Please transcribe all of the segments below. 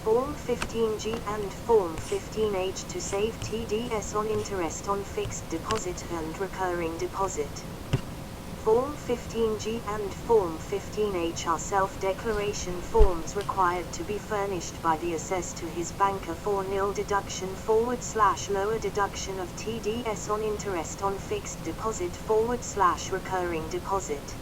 Form 15G and Form 15H to save TDS on interest on fixed deposit and recurring deposit. Form 15G and Form 15H are self-declaration forms required to be furnished by the assessor to his banker for nil deduction / lower deduction of TDS on interest on fixed deposit / recurring deposit.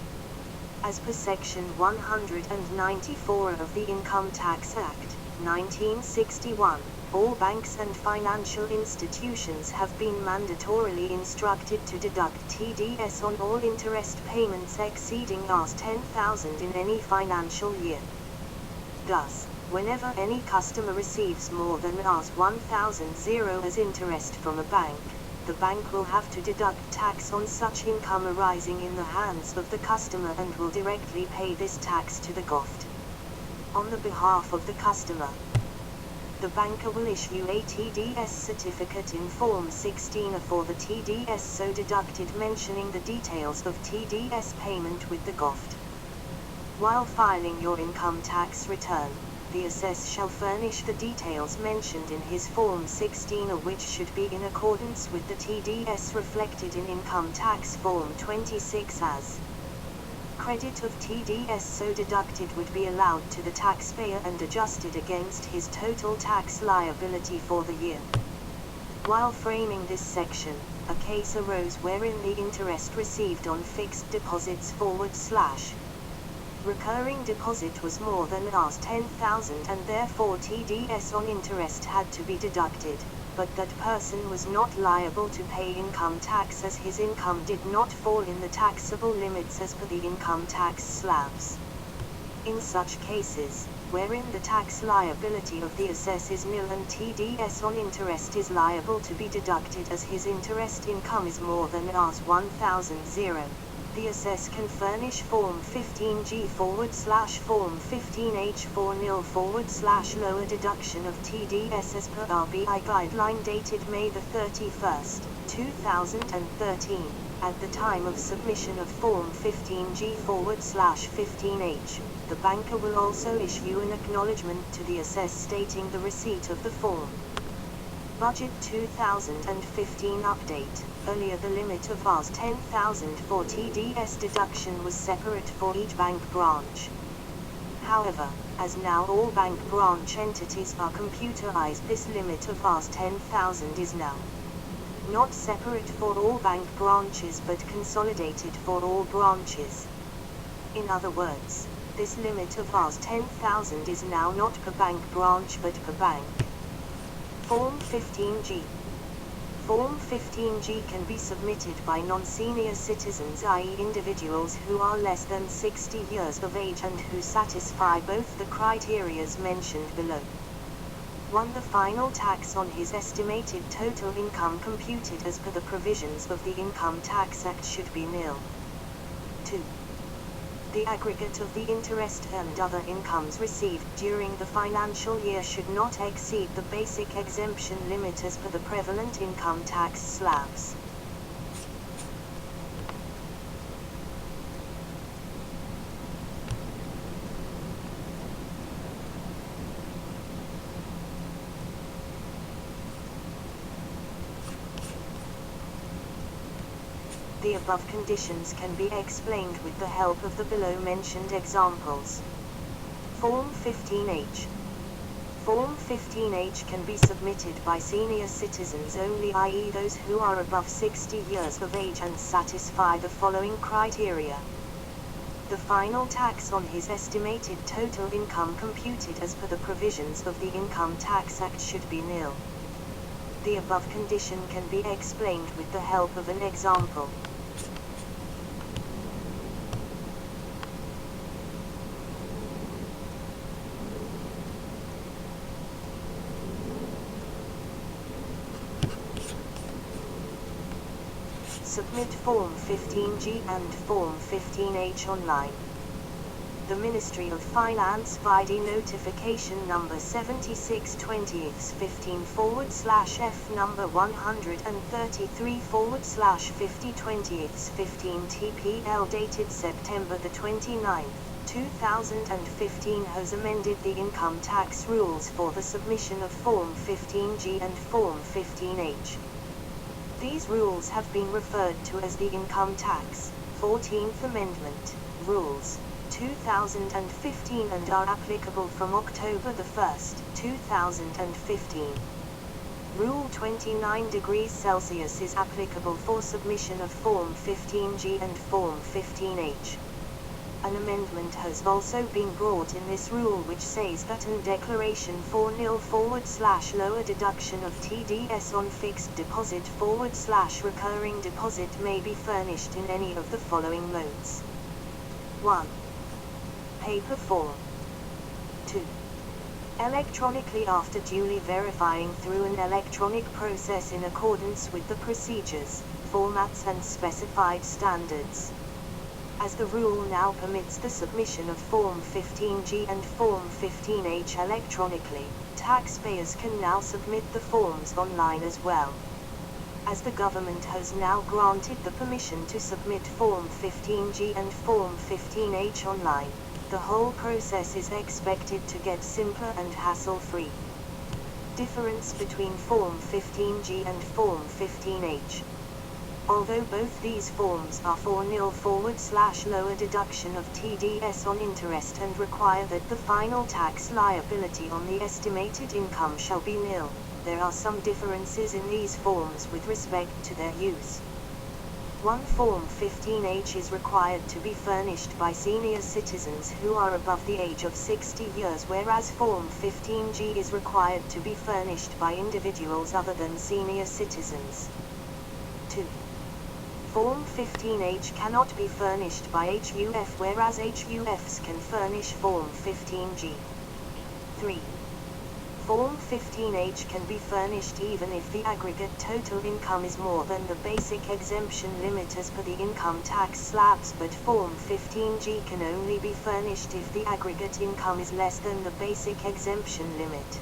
As per Section 194 of the Income Tax Act, 1961, all banks and financial institutions have been mandatorily instructed to deduct TDS on all interest payments exceeding Rs10,000 in any financial year. Thus, whenever any customer receives more than Rs1,000 as interest from a bank, the bank will have to deduct tax on such income arising in the hands of the customer and will directly pay this tax to the GOFT. On the behalf of the customer, the banker will issue a TDS certificate in Form 16 for the TDS so deducted mentioning the details of TDS payment with the GOFT. While filing your income tax return, the assessor shall furnish the details mentioned in his Form 16 which should be in accordance with the TDS reflected in Income Tax Form 26 as credit of TDS so deducted would be allowed to the taxpayer and adjusted against his total tax liability for the year. While framing this section, a case arose wherein the interest received on fixed deposits / recurring deposit was more than Rs10,000 and therefore TDS on interest had to be deducted, but that person was not liable to pay income tax as his income did not fall in the taxable limits as per the income tax slabs. In such cases, wherein the tax liability of the assessor is nil and TDS on interest is liable to be deducted as his interest income is more than Rs1,000, the assessor can furnish Form 15G / Form 15H for nil / lower deduction of TDS as per RBI guideline dated May 31, 2013. At the time of submission of Form 15G / 15H, the banker will also issue an acknowledgement to the assessor stating the receipt of the form. Budget 2015 update. Earlier the limit of Rs10,000 for TDS deduction was separate for each bank branch. However, as now all bank branch entities are computerized, this limit of Rs10,000 is now not separate for all bank branches but consolidated for all branches. In other words, this limit of Rs10,000 is now not per bank branch but per bank. Form 15G. Form 15G can be submitted by non-senior citizens, i.e. individuals who are less than 60 years of age and who satisfy both the criteria mentioned below. 1. The final tax on his estimated total income computed as per the provisions of the Income Tax Act should be nil. 2. The aggregate of the interest and other incomes received during the financial year should not exceed the basic exemption limit as per the prevalent income tax slabs. The above conditions can be explained with the help of the below-mentioned examples. Form 15H. Form 15H can be submitted by senior citizens only, i.e. those who are above 60 years of age and satisfy the following criteria. The final tax on his estimated total income computed as per the provisions of the Income Tax Act should be nil. The above condition can be explained with the help of an example. Submit Form 15G and Form 15H online. The Ministry of Finance via notification number 76/20/15 / F number 133/50/20/15 TPL dated September 29, 2015 has amended the income tax rules for the submission of Form 15G and Form 15H. These rules have been referred to as the Income Tax 14th Amendment Rules 2015 and are applicable from October 1, 2015. Rule 29 degrees Celsius is applicable for submission of Form 15G and Form 15H. An amendment has also been brought in this rule which says that an declaration for nil/lower deduction of TDS on fixed deposit / recurring deposit may be furnished in any of the following modes. 1. Paper form. 2. Electronically after duly verifying through an electronic process in accordance with the procedures, formats and specified standards. As the rule now permits the submission of Form 15G and Form 15H electronically, taxpayers can now submit the forms online as well. As the government has now granted the permission to submit Form 15G and Form 15H online, the whole process is expected to get simpler and hassle-free. Difference between Form 15G and Form 15H. Although both these forms are for nil/lower deduction of TDS on interest and require that the final tax liability on the estimated income shall be nil, there are some differences in these forms with respect to their use. 1. Form 15H is required to be furnished by senior citizens who are above the age of 60 years, whereas Form 15G is required to be furnished by individuals other than senior citizens. 2. Form 15H cannot be furnished by HUF, whereas HUFs can furnish Form 15G. 3. Form 15H can be furnished even if the aggregate total income is more than the basic exemption limit as per the income tax slabs, but Form 15G can only be furnished if the aggregate income is less than the basic exemption limit.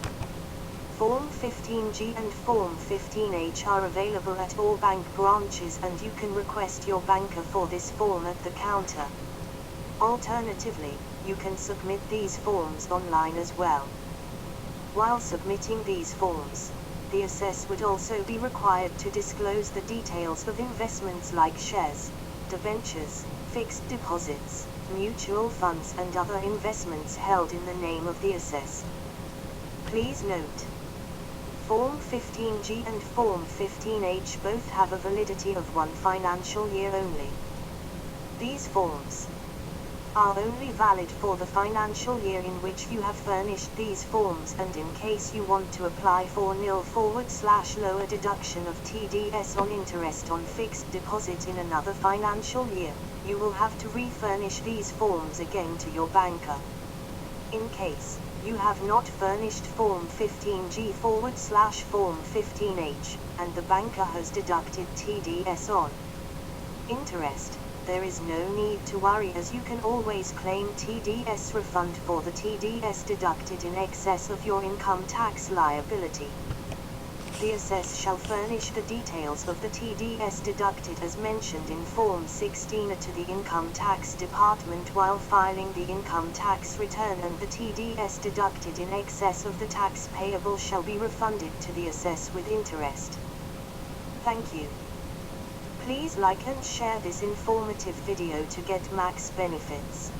Form 15G and Form 15H are available at all bank branches and you can request your banker for this form at the counter. Alternatively, you can submit these forms online as well. While submitting these forms, the assessor would also be required to disclose the details of investments like shares, debentures, fixed deposits, mutual funds and other investments held in the name of the assessor. Please note, Form 15G and Form 15H both have a validity of 1 financial year only. These forms are only valid for the financial year in which you have furnished these forms, and in case you want to apply for nil/lower deduction of TDS on interest on fixed deposit in another financial year, you will have to refurnish these forms again to your banker. In case you have not furnished Form 15G/Form 15H, and the banker has deducted TDS on interest, there is no need to worry, as you can always claim TDS refund for the TDS deducted in excess of your income tax liability. The assessor shall furnish the details of the TDS deducted as mentioned in Form 16 to the Income Tax Department while filing the income tax return, and the TDS deducted in excess of the tax payable shall be refunded to the assessor with interest. Thank you. Please like and share this informative video to get max benefits.